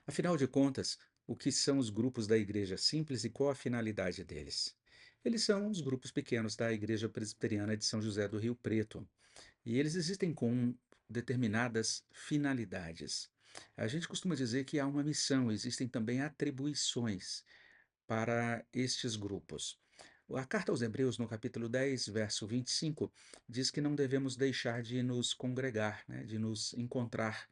Afinal de contas, o que são os grupos da igreja simples e qual a finalidade deles? Eles são os grupos pequenos da Igreja Presbiteriana de São José do Rio Preto, e eles existem com determinadas finalidades. A gente costuma dizer que há uma missão, existem também atribuições para estes grupos. A carta aos Hebreus, no capítulo 10, verso 25, diz que não devemos deixar de nos congregar, né, de nos encontrar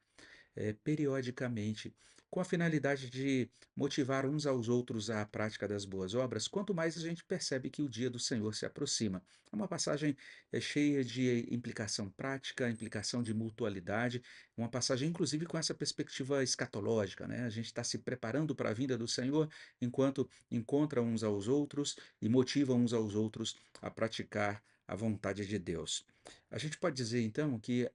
periodicamente, com a finalidade de motivar uns aos outros à prática das boas obras, quanto mais a gente percebe que o dia do Senhor se aproxima. É uma passagem cheia de implicação prática, implicação de mutualidade, uma passagem inclusive com essa perspectiva escatológica, né? A gente está se preparando para a vinda do Senhor enquanto encontra uns aos outros e motiva uns aos outros a praticar a vontade de Deus. A gente pode dizer, então, que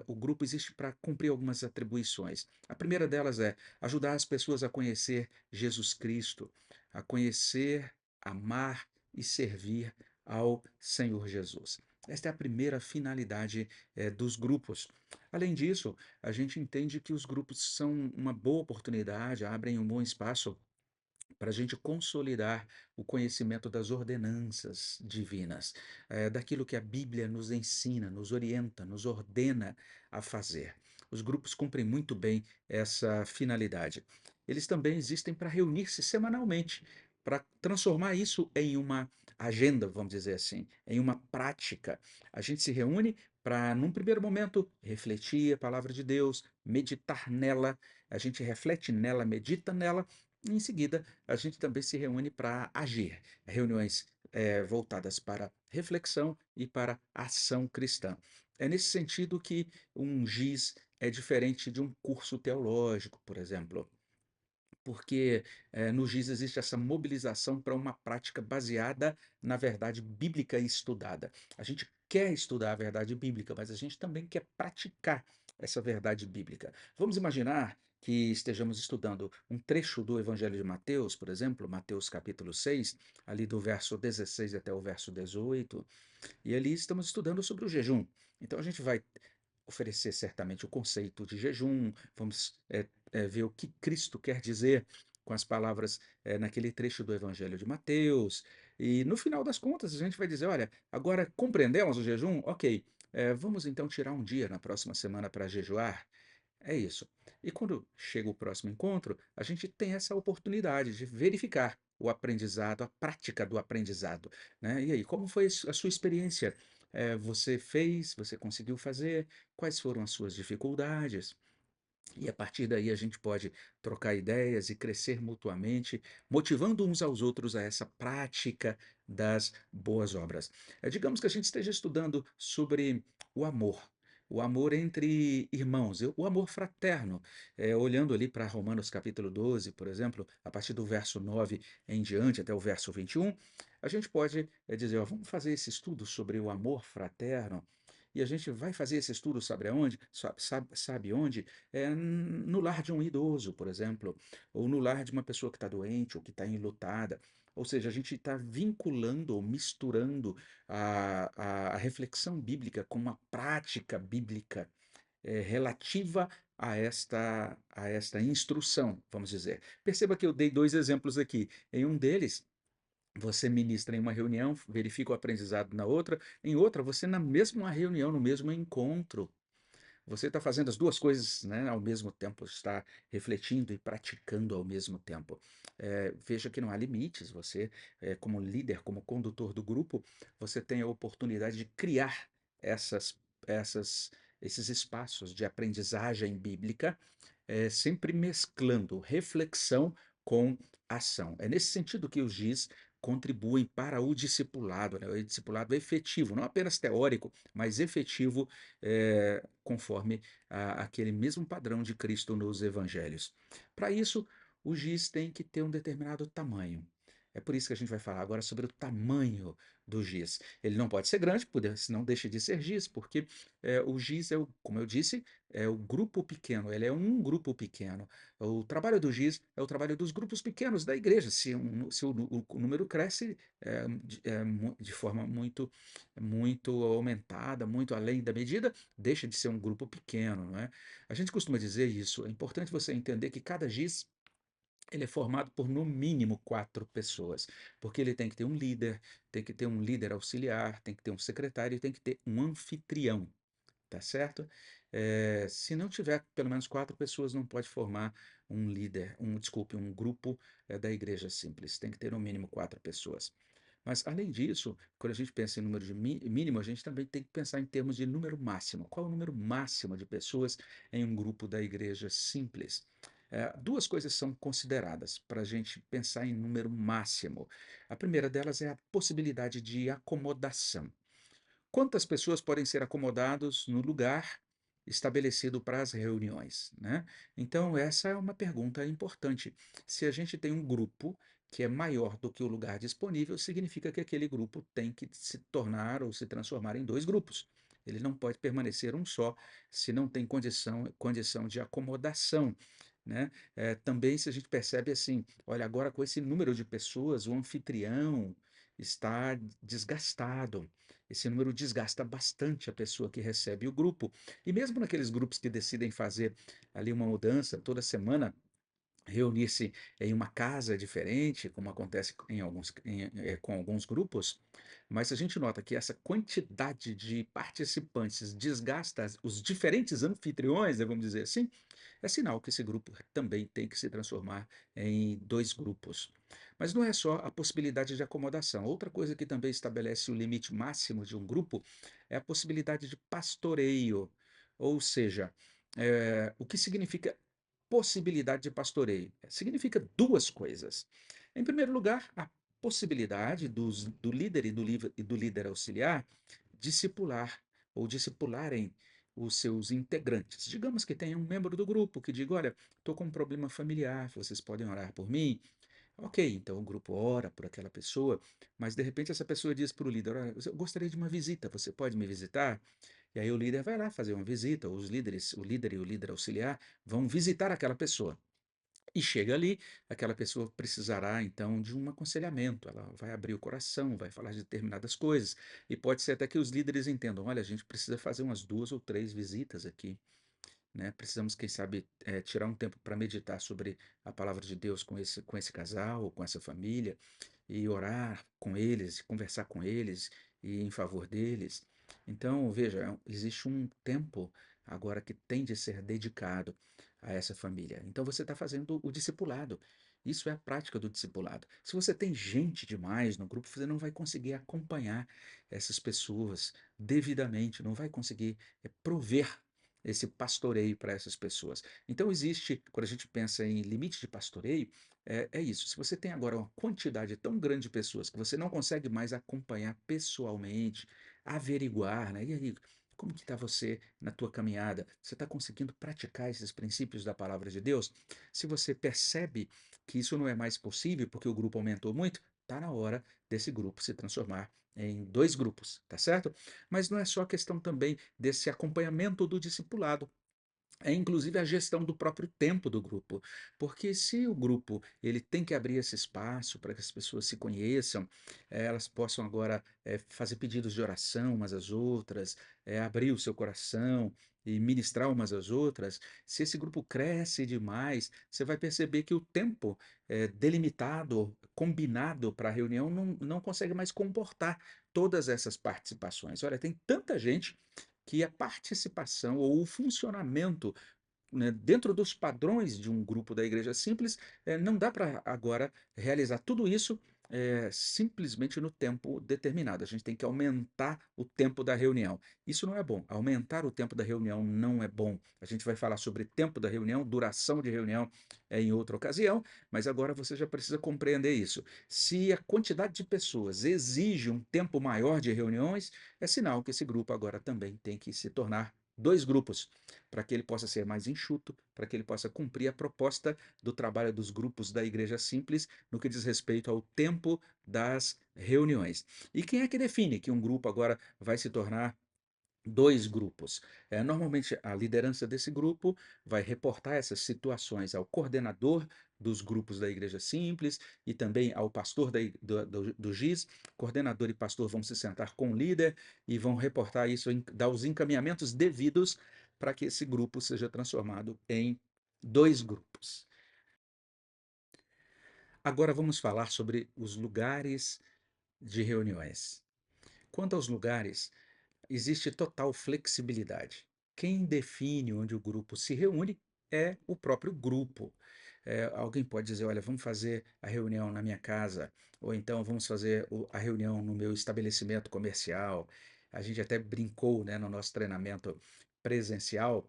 o grupo existe para cumprir algumas atribuições. A primeira delas é ajudar as pessoas a conhecer Jesus Cristo, a conhecer, amar e servir ao Senhor Jesus. Esta é a primeira finalidade dos grupos. Além disso, a gente entende que os grupos são uma boa oportunidade, abrem um bom espaço para a gente consolidar o conhecimento das ordenanças divinas, daquilo que a Bíblia nos ensina, nos orienta, nos ordena a fazer. Os grupos cumprem muito bem essa finalidade. Eles também existem para reunir-se semanalmente, para transformar isso em uma agenda, vamos dizer assim, em uma prática. A gente se reúne para, num primeiro momento, refletir a palavra de Deus, meditar nela, a gente reflete nela, medita nela, e em seguida a gente também se reúne para agir. Reuniões voltadas para reflexão e para ação cristã. É nesse sentido que um GIS é diferente de um curso teológico, por exemplo, porque no GIS existe essa mobilização para uma prática baseada na verdade bíblica estudada. A gente quer estudar a verdade bíblica, mas a gente também quer praticar essa verdade bíblica. Vamos imaginar que estejamos estudando um trecho do Evangelho de Mateus, por exemplo, Mateus capítulo 6, ali do verso 16 até o verso 18, e ali estamos estudando sobre o jejum. Então a gente vai oferecer certamente o conceito de jejum, vamos ver o que Cristo quer dizer com as palavras naquele trecho do Evangelho de Mateus, e no final das contas a gente vai dizer: olha, agora compreendemos o jejum? Ok, vamos então tirar um dia na próxima semana para jejuar? É isso. E quando chega o próximo encontro, a gente tem essa oportunidade de verificar o aprendizado, a prática do aprendizado, né? E aí, como foi a sua experiência? Você fez? Você conseguiu fazer? Quais foram as suas dificuldades? E a partir daí a gente pode trocar ideias e crescer mutuamente, motivando uns aos outros a essa prática das boas obras. Digamos que a gente esteja estudando sobre o amor. O amor entre irmãos, o amor fraterno. Olhando ali para Romanos capítulo 12, por exemplo, a partir do verso 9 em diante, até o verso 21, a gente pode dizer: ó, vamos fazer esse estudo sobre o amor fraterno. E a gente vai fazer esse estudo, sabe aonde? Sabe onde? No lar de um idoso, por exemplo, ou no lar de uma pessoa que está doente ou que está enlutada. Ou seja, a gente está vinculando ou misturando a reflexão bíblica com uma prática bíblica relativa a esta instrução, vamos dizer. Perceba que eu dei dois exemplos aqui. Em um deles, você ministra em uma reunião, verifica o aprendizado na outra, em outra, você na mesma reunião, no mesmo encontro, você está fazendo as duas coisas, né, ao mesmo tempo, está refletindo e praticando ao mesmo tempo. Veja que não há limites, você, como líder, como condutor do grupo, você tem a oportunidade de criar essas, essas, esses espaços de aprendizagem bíblica, sempre mesclando reflexão com ação. É nesse sentido que os GIS contribuem para o discipulado, né, o discipulado efetivo, não apenas teórico, mas efetivo, conforme aquele mesmo padrão de Cristo nos evangelhos. Para isso, o giz tem que ter um determinado tamanho. É por isso que a gente vai falar agora sobre o tamanho do giz. Ele não pode ser grande, senão deixa de ser giz, porque o giz como eu disse, é o grupo pequeno, ele é um grupo pequeno. O trabalho do giz é o trabalho dos grupos pequenos da igreja. Se o número cresce de forma muito aumentada, muito além da medida, deixa de ser um grupo pequeno, não é? A gente costuma dizer isso. É importante você entender que cada giz ele é formado por no mínimo 4 pessoas, porque ele tem que ter um líder, tem que ter um líder auxiliar, tem que ter um secretário e tem que ter um anfitrião, tá certo? Se não tiver pelo menos 4 pessoas, não pode formar um líder, desculpe, um grupo da igreja simples, tem que ter no mínimo 4 pessoas. Mas, além disso, quando a gente pensa em número de mínimo, a gente também tem que pensar em termos de número máximo. Qual é o número máximo de pessoas em um grupo da igreja simples? Duas coisas são consideradas para a gente pensar em número máximo. A primeira delas é a possibilidade de acomodação. Quantas pessoas podem ser acomodados no lugar estabelecido para as reuniões, né? Então, essa é uma pergunta importante. Se a gente tem um grupo que é maior do que o lugar disponível, significa que aquele grupo tem que se tornar ou se transformar em dois grupos. Ele não pode permanecer um só se não tem condição de acomodação, né? Também se a gente percebe assim, olha, agora com esse número de pessoas, o anfitrião está desgastado. Esse número desgasta bastante a pessoa que recebe o grupo. E mesmo naqueles grupos que decidem fazer ali uma mudança toda semana, reunir-se em uma casa diferente, como acontece com alguns grupos, mas a gente nota que essa quantidade de participantes desgasta os diferentes anfitriões, né, vamos dizer assim, é sinal que esse grupo também tem que se transformar em dois grupos. Mas não é só a possibilidade de acomodação. Outra coisa que também estabelece o limite máximo de um grupo é a possibilidade de pastoreio. Ou seja, o que significa possibilidade de pastoreio? Significa duas coisas. Em primeiro lugar, a possibilidade do líder e do líder auxiliar discipular ou discipularem os seus integrantes. Digamos que tenha um membro do grupo que diga: olha, estou com um problema familiar, vocês podem orar por mim? Ok, então o grupo ora por aquela pessoa, mas de repente essa pessoa diz para o líder: olha, eu gostaria de uma visita, você pode me visitar? E aí o líder vai lá fazer uma visita, os líderes, o líder e o líder auxiliar vão visitar aquela pessoa. E chega ali, aquela pessoa precisará então de um aconselhamento, ela vai abrir o coração, vai falar de determinadas coisas, e pode ser até que os líderes entendam: olha, a gente precisa fazer umas 2 ou 3 visitas aqui, né? Precisamos, quem sabe, tirar um tempo para meditar sobre a palavra de Deus com esse casal, ou com essa família, e orar com eles, conversar com eles e em favor deles. Então, veja, existe um tempo agora que tem de ser dedicado a essa família. Então, você está fazendo o discipulado. Isso é a prática do discipulado. Se você tem gente demais no grupo, você não vai conseguir acompanhar essas pessoas devidamente, não vai conseguir prover esse pastoreio para essas pessoas. Então, existe, quando a gente pensa em limite de pastoreio, é isso. Se você tem agora uma quantidade tão grande de pessoas que você não consegue mais acompanhar pessoalmente, averiguar, né? E aí, como que está você na tua caminhada? Você está conseguindo praticar esses princípios da palavra de Deus? Se você percebe que isso não é mais possível porque o grupo aumentou muito, está na hora desse grupo se transformar em dois grupos, tá certo? Mas não é só questão também desse acompanhamento do discipulado, é inclusive a gestão do próprio tempo do grupo, porque se o grupo ele tem que abrir esse espaço para que as pessoas se conheçam, elas possam agora fazer pedidos de oração umas às outras, abrir o seu coração e ministrar umas às outras. Se esse grupo cresce demais, você vai perceber que o tempo delimitado, combinado para a reunião, não consegue mais comportar todas essas participações. Olha, tem tanta gente que a participação ou o funcionamento, né, dentro dos padrões de um grupo da igreja simples, não dá para agora realizar tudo isso simplesmente no tempo determinado. A gente tem que aumentar o tempo da reunião. Isso não é bom. Aumentar o tempo da reunião não é bom. A gente vai falar sobre tempo da reunião, duração de reunião em outra ocasião, mas agora você já precisa compreender isso. Se a quantidade de pessoas exige um tempo maior de reuniões, é sinal que esse grupo agora também tem que se tornar 2 grupos, para que ele possa ser mais enxuto, para que ele possa cumprir a proposta do trabalho dos grupos da Igreja Simples, no que diz respeito ao tempo das reuniões. E quem é que define que um grupo agora vai se tornar 2 grupos? Normalmente a liderança desse grupo vai reportar essas situações ao coordenador dos grupos da Igreja Simples e também ao pastor da do GIS. Coordenador e pastor vão se sentar com o líder e vão reportar isso, dar os encaminhamentos devidos para que esse grupo seja transformado em 2 grupos. Agora vamos falar sobre os lugares de reuniões. Quanto aos lugares, existe total flexibilidade. Quem define onde o grupo se reúne é o próprio grupo. Alguém pode dizer: olha, vamos fazer a reunião na minha casa, ou então vamos fazer a reunião no meu estabelecimento comercial. A gente até brincou, né, no nosso treinamento presencial.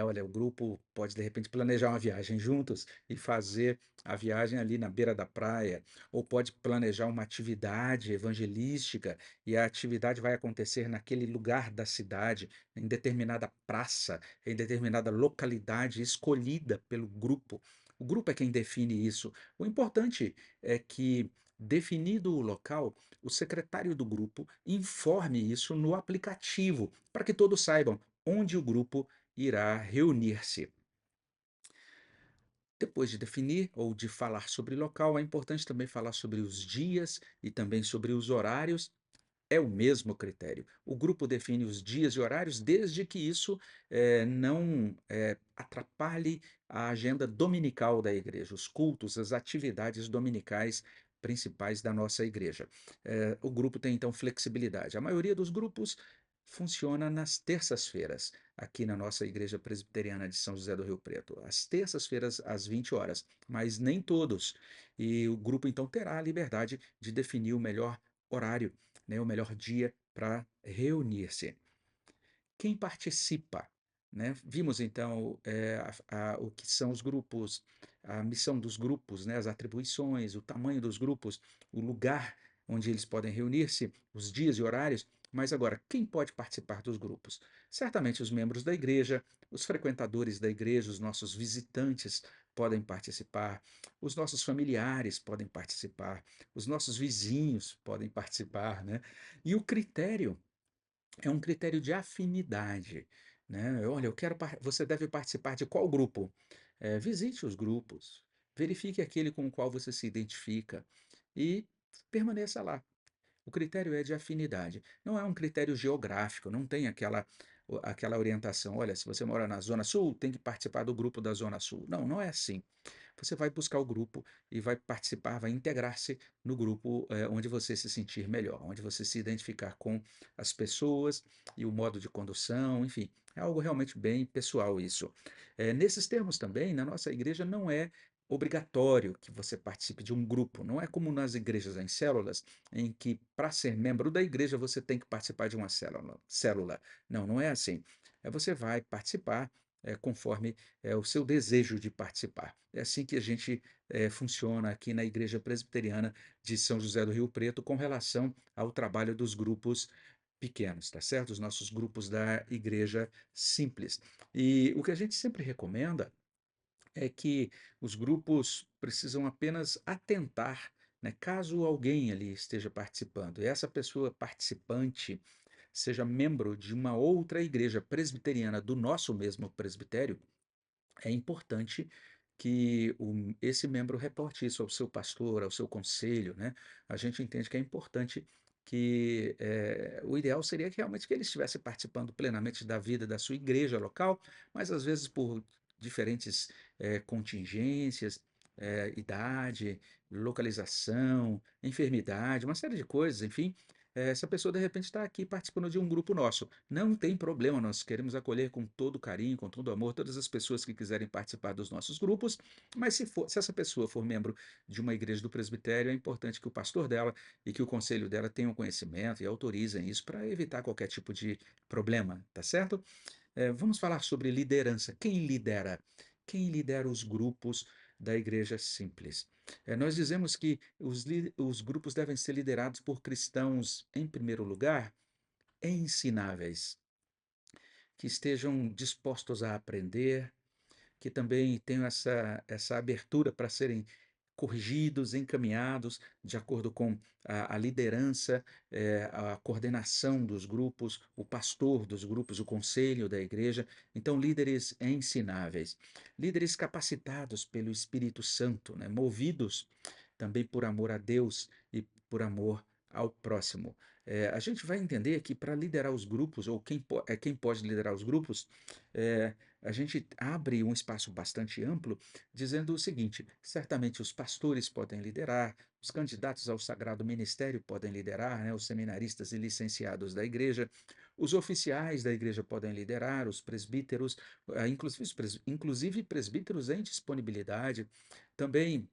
Olha, o grupo pode de repente planejar uma viagem juntos e fazer a viagem ali na beira da praia, ou pode planejar uma atividade evangelística e a atividade vai acontecer naquele lugar da cidade, em determinada praça, em determinada localidade escolhida pelo grupo. O grupo é quem define isso. O importante é que, definido o local, o secretário do grupo informe isso no aplicativo, para que todos saibam onde o grupo irá reunir-se. Depois de definir ou de falar sobre local, é importante também falar sobre os dias e também sobre os horários. É o mesmo critério. O grupo define os dias e horários, desde que isso não atrapalhe a agenda dominical da igreja, os cultos, as atividades dominicais principais da nossa igreja. O grupo tem então flexibilidade. A maioria dos grupos funciona nas terças-feiras, aqui na nossa igreja presbiteriana de São José do Rio Preto, às terças-feiras às 20 horas, mas nem todos. E o grupo então terá a liberdade de definir o melhor horário, né, o melhor dia para reunir-se. Quem participa, né? Vimos então o que são os grupos, a missão dos grupos, né? As atribuições, o tamanho dos grupos, o lugar onde eles podem reunir-se, os dias e horários. Mas agora, quem pode participar dos grupos? Certamente os membros da igreja, os frequentadores da igreja, os nossos visitantes podem participar, os nossos familiares podem participar, os nossos vizinhos podem participar, né? E o critério é um critério de afinidade, né? Olha, você deve participar de qual grupo? Visite os grupos, verifique aquele com o qual você se identifica e permaneça lá. O critério é de afinidade, não é um critério geográfico, não tem aquela orientação. Olha, se você mora na Zona Sul, tem que participar do grupo da Zona Sul. Não, não é assim. Você vai buscar o grupo e vai participar, vai integrar-se no grupo onde você se sentir melhor, onde você se identificar com as pessoas e o modo de condução, enfim, é algo realmente bem pessoal isso. Nesses termos também, na nossa igreja não é obrigatório que você participe de um grupo, não é como nas igrejas em células, em que para ser membro da igreja você tem que participar de uma célula. Não, não é assim. Você vai participar conforme o seu desejo de participar. É assim que a gente funciona aqui na Igreja Presbiteriana de São José do Rio Preto com relação ao trabalho dos grupos pequenos, tá certo? Os nossos grupos da Igreja Simples. E o que a gente sempre recomenda é que os grupos precisam apenas atentar, né, caso alguém ali esteja participando, e essa pessoa participante seja membro de uma outra igreja presbiteriana do nosso mesmo presbitério, é importante que esse membro reporte isso ao seu pastor, ao seu conselho, né? A gente entende que é importante que o ideal seria que realmente que ele estivesse participando plenamente da vida da sua igreja local, mas às vezes por diferentes contingências, idade, localização, enfermidade, uma série de coisas, enfim, essa pessoa de repente está aqui participando de um grupo nosso. Não tem problema, nós queremos acolher com todo carinho, com todo amor, todas as pessoas que quiserem participar dos nossos grupos, mas se essa pessoa for membro de uma igreja do presbitério, é importante que o pastor dela e que o conselho dela tenham conhecimento e autorizem isso para evitar qualquer tipo de problema, tá certo? Vamos falar sobre liderança. Quem lidera? Quem lidera os grupos da igreja simples? Nós dizemos que os grupos devem ser liderados por cristãos, em primeiro lugar, ensináveis, que estejam dispostos a aprender, que também tenham essa abertura para serem corrigidos, encaminhados de acordo com a liderança, a coordenação dos grupos, o pastor dos grupos, o conselho da igreja. Então, líderes ensináveis, líderes capacitados pelo Espírito Santo, né, movidos também por amor a Deus e por amor ao próximo. A gente vai entender que para liderar os grupos, ou quem pode liderar os grupos, eh, a gente abre um espaço bastante amplo, dizendo o seguinte: certamente os pastores podem liderar, os candidatos ao sagrado ministério podem liderar, né, os seminaristas e licenciados da igreja, os oficiais da igreja podem liderar, os presbíteros, inclusive, inclusive presbíteros em disponibilidade, também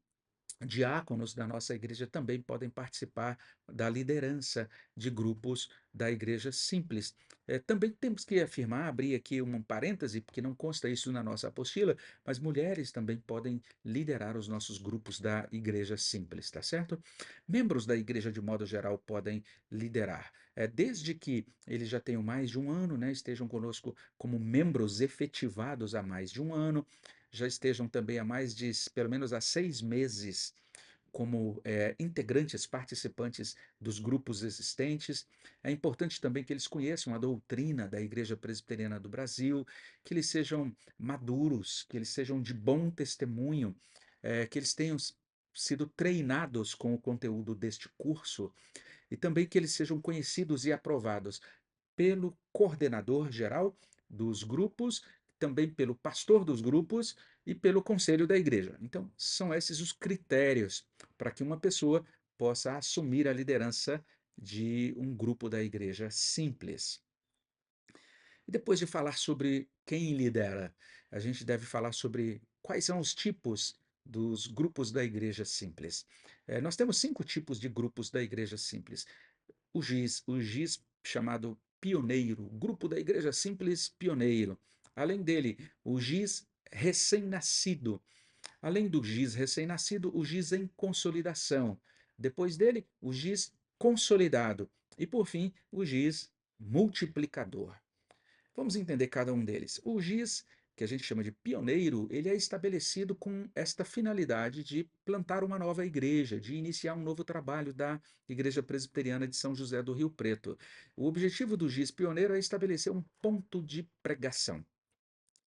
diáconos da nossa igreja também podem participar da liderança de grupos da igreja simples. Também temos que afirmar, abrir aqui um parêntese, porque não consta isso na nossa apostila, mas mulheres também podem liderar os nossos grupos da igreja simples, tá certo? Membros da igreja, de modo geral, podem liderar. Desde que eles já tenham mais de um ano, né, estejam conosco como membros efetivados há mais de um ano, já estejam também há mais de, pelo menos há 6 meses, como integrantes, participantes dos grupos existentes. É importante também que eles conheçam a doutrina da Igreja Presbiteriana do Brasil, que eles sejam maduros, que eles sejam de bom testemunho, que eles tenham sido treinados com o conteúdo deste curso e também que eles sejam conhecidos e aprovados pelo coordenador geral dos grupos, também pelo pastor dos grupos e pelo conselho da igreja. Então, são esses os critérios para que uma pessoa possa assumir a liderança de um grupo da igreja simples. E depois de falar sobre quem lidera, a gente deve falar sobre quais são os tipos dos grupos da igreja simples. Nós temos 5 tipos de grupos da igreja simples. O GIS chamado pioneiro, grupo da Igreja Simples Pioneiro. Além dele, o GIS recém-nascido. Além do GIS recém-nascido, o GIS em consolidação. Depois dele, o GIS consolidado. E por fim, o GIS multiplicador. Vamos entender cada um deles. O GIS, que a gente chama de pioneiro, ele é estabelecido com esta finalidade de plantar uma nova igreja, de iniciar um novo trabalho da Igreja Presbiteriana de São José do Rio Preto. O objetivo do GIS pioneiro é estabelecer um ponto de pregação.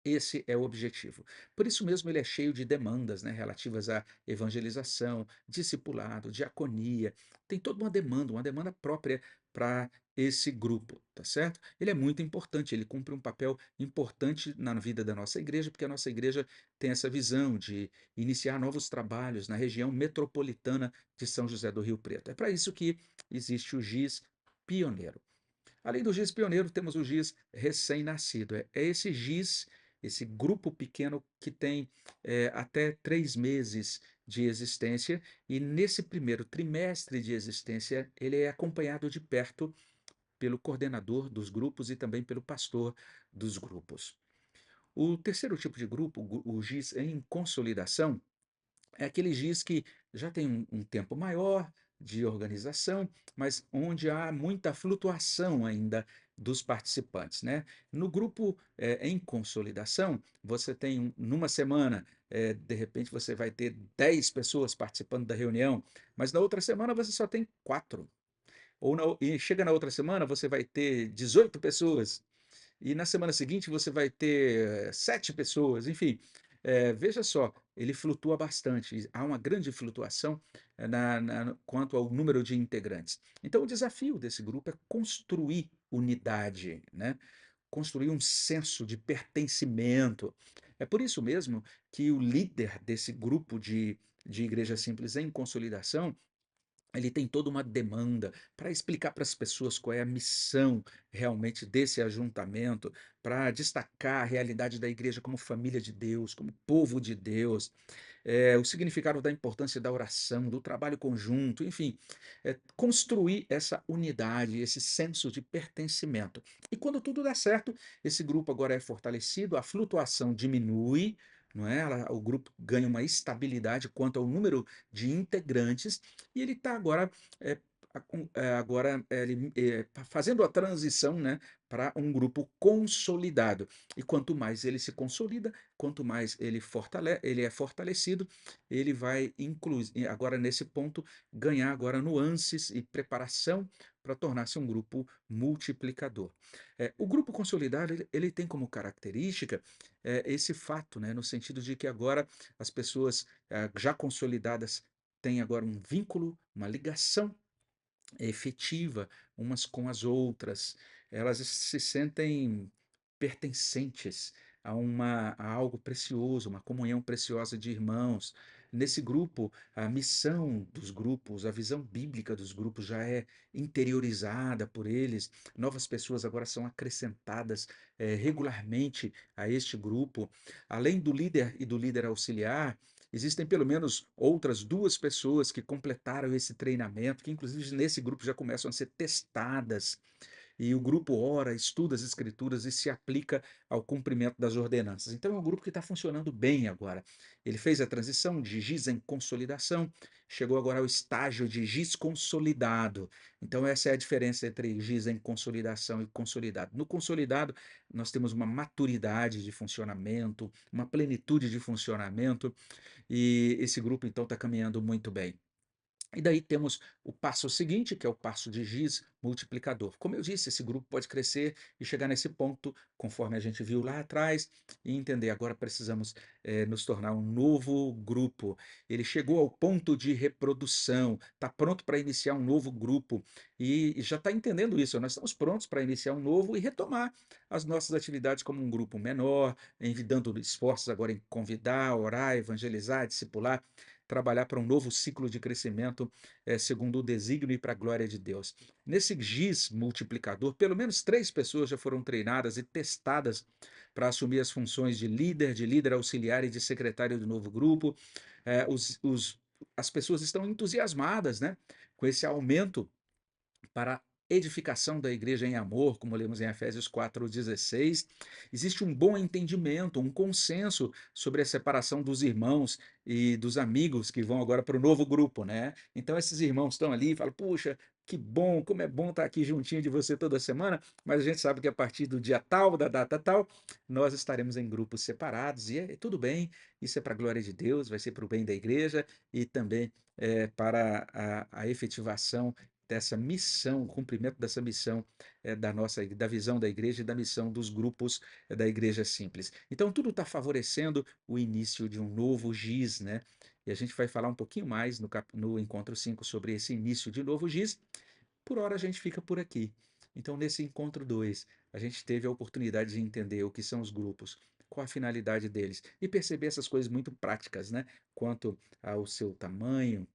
Esse é o objetivo. Por isso mesmo ele é cheio de demandas, né, relativas à evangelização, discipulado, diaconia. Tem toda uma demanda própria para esse grupo, tá certo? Ele é muito importante, ele cumpre um papel importante na vida da nossa igreja, porque a nossa igreja tem essa visão de iniciar novos trabalhos na região metropolitana de São José do Rio Preto. É para isso que existe o GIS pioneiro. Além do giz pioneiro, temos o giz recém-nascido. É esse giz, esse grupo pequeno que tem até 3 meses de existência, e nesse primeiro trimestre de existência, ele é acompanhado de perto pelo coordenador dos grupos e também pelo pastor dos grupos. O terceiro tipo de grupo, o giz em consolidação, é aquele giz que já tem um tempo maior de organização, mas onde há muita flutuação ainda dos participantes, né? No grupo em consolidação, você tem numa semana, de repente você vai ter 10 pessoas participando da reunião, mas na outra semana você só tem 4. E chega na outra semana, você vai ter 18 pessoas. E na semana seguinte você vai ter 7 pessoas, enfim. Veja só, ele flutua bastante, há uma grande flutuação quanto ao número de integrantes. Então, o desafio desse grupo é construir unidade, né? Construir um senso de pertencimento. É por isso mesmo que o líder desse grupo de igreja simples em consolidação ele tem toda uma demanda para explicar para as pessoas qual é a missão realmente desse ajuntamento, para destacar a realidade da igreja como família de Deus, como povo de Deus, o significado da importância da oração, do trabalho conjunto, enfim, construir essa unidade, esse senso de pertencimento. E quando tudo dá certo, esse grupo agora é fortalecido, a flutuação diminui, não é? O grupo ganha uma estabilidade quanto ao número de integrantes e ele está agora, agora fazendo a transição, né, para um grupo consolidado. E quanto mais ele se consolida, quanto mais ele é fortalecido, ele vai agora nesse ponto, ganhar agora nuances e preparação para tornar-se um grupo multiplicador. O grupo consolidado, ele tem como característica, esse fato, né, no sentido de que agora as pessoas, já consolidadas têm agora um vínculo, uma ligação efetiva umas com as outras. Elas se sentem pertencentes a algo precioso, uma comunhão preciosa de irmãos. Nesse grupo, a missão dos grupos, a visão bíblica dos grupos já é interiorizada por eles. Novas pessoas agora são acrescentadas, regularmente a este grupo. Além do líder e do líder auxiliar, existem pelo menos outras 2 pessoas que completaram esse treinamento, que inclusive nesse grupo já começam a ser testadas, e o grupo ora, estuda as escrituras e se aplica ao cumprimento das ordenanças. Então é um grupo que está funcionando bem agora. Ele fez a transição de giz em consolidação, chegou agora ao estágio de giz consolidado. Então essa é a diferença entre giz em consolidação e consolidado. No consolidado, nós temos uma maturidade de funcionamento, uma plenitude de funcionamento, e esse grupo então está caminhando muito bem. E daí temos o passo seguinte, que é o passo de giz multiplicador. Como eu disse, esse grupo pode crescer e chegar nesse ponto, conforme a gente viu lá atrás, e entender agora precisamos nos tornar um novo grupo. Ele chegou ao ponto de reprodução, está pronto para iniciar um novo grupo e já está entendendo isso. Nós estamos prontos para iniciar um novo e retomar as nossas atividades como um grupo menor, dando esforços agora em convidar, orar, evangelizar, discipular, trabalhar para um novo ciclo de crescimento, segundo o desígnio e para a glória de Deus. Nesse GIS multiplicador, pelo menos 3 pessoas já foram treinadas e testadas para assumir as funções de líder auxiliar e de secretário do novo grupo. As pessoas estão entusiasmadas, né, com esse aumento para a edificação da igreja em amor, como lemos em Efésios 4:16. Existe um bom entendimento, um consenso sobre a separação dos irmãos e dos amigos que vão agora para o novo grupo, né. Então esses irmãos estão ali e falam: "Puxa, que bom, como é bom estar aqui juntinho de você toda semana", mas a gente sabe que a partir do dia tal, da data tal, nós estaremos em grupos separados e é tudo bem, isso é para a glória de Deus, vai ser para o bem da igreja e também, para a efetivação dessa missão, o cumprimento dessa missão, da visão da igreja e da missão dos grupos, da igreja simples. Então tudo está favorecendo o início de um novo giz, né, e a gente vai falar um pouquinho mais no encontro 5 sobre esse início de novo giz. Por hora a gente fica por aqui. Então nesse encontro 2 a gente teve a oportunidade de entender o que são os grupos, qual a finalidade deles e perceber essas coisas muito práticas, né, quanto ao seu tamanho,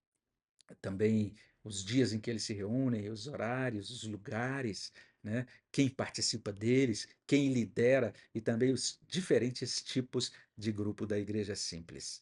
também os dias em que eles se reúnem, os horários, os lugares, né? Quem participa deles, quem lidera e também os diferentes tipos de grupo da igreja simples.